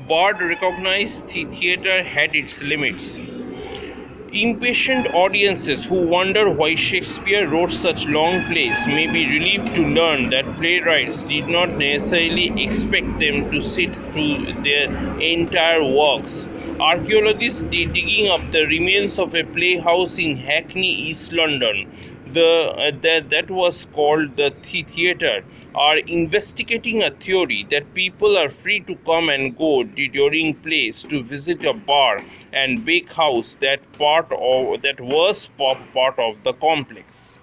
Bard recognized the theatre had its limits. Impatient audiences who wonder why Shakespeare wrote such long plays may be relieved to learn that playwrights did not necessarily expect them to sit through their entire works. Archaeologists digging up the remains of a playhouse in Hackney, East London, that was called the theatre, are investigating a theory that people are free to come and go during plays to visit a bar and bakehouse that was part of the complex.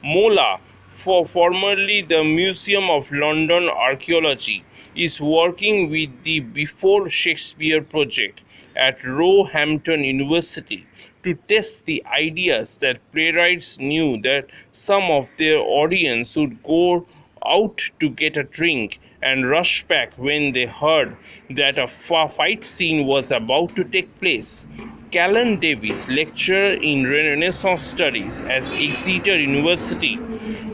Mola, formerly the Museum of London Archaeology, is working with the Before Shakespeare project at Roehampton University to test the ideas that playwrights knew that some of their audience would go out to get a drink and rush back when they heard that a fight scene was about to take place. Callan Davis, lecturer in Renaissance Studies at Exeter University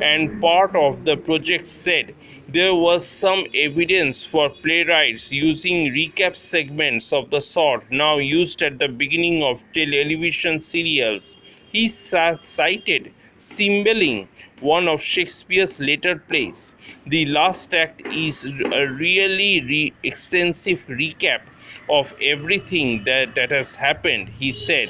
and part of the project, said there was some evidence for playwrights using recap segments of the sort now used at the beginning of television serials. He cited Cymbeline, one of Shakespeare's later plays. The last act is a really extensive recap of everything that has happened, he said.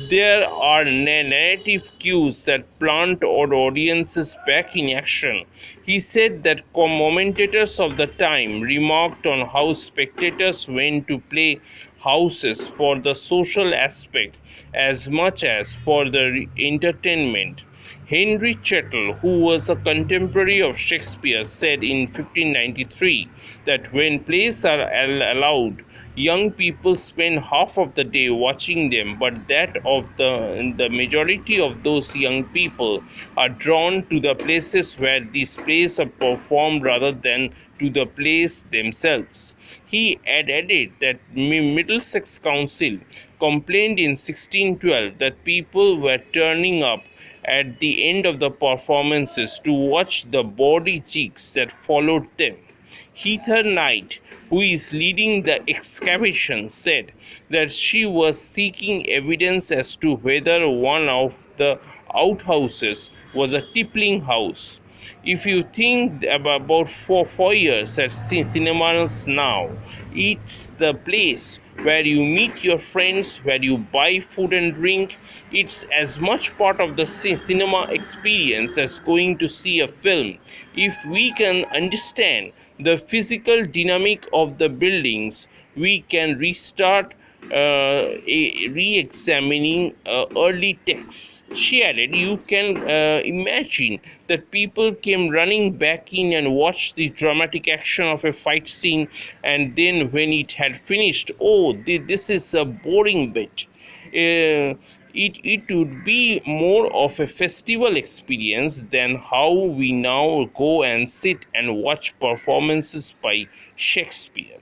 There are narrative cues that plant our audiences back in action. He said that commentators of the time remarked on how spectators went to play houses for the social aspect as much as for the entertainment. Henry Chettle, who was a contemporary of Shakespeare, said in 1593 that when plays are allowed, young people spend half of the day watching them, but that of the majority of those young people are drawn to the places where these plays are performed rather than to the plays themselves. He added that Middlesex Council complained in 1612 that people were turning up at the end of the performances to watch the bawdy jigs that followed them. Heather Knight, who is leading the excavation, said that she was seeking evidence as to whether one of the outhouses was a tippling house. If you think about 4 years at cinemas now, it's the place where you meet your friends, where you buy food and drink. It's as much part of the cinema experience as going to see a film. If we can understand the physical dynamic of the buildings, we can restart re-examining early texts. She added, you can imagine that people came running back in and watched the dramatic action of a fight scene, and then when it had finished, this is a boring bit. It would be more of a festival experience than how we now go and sit and watch performances by Shakespeare.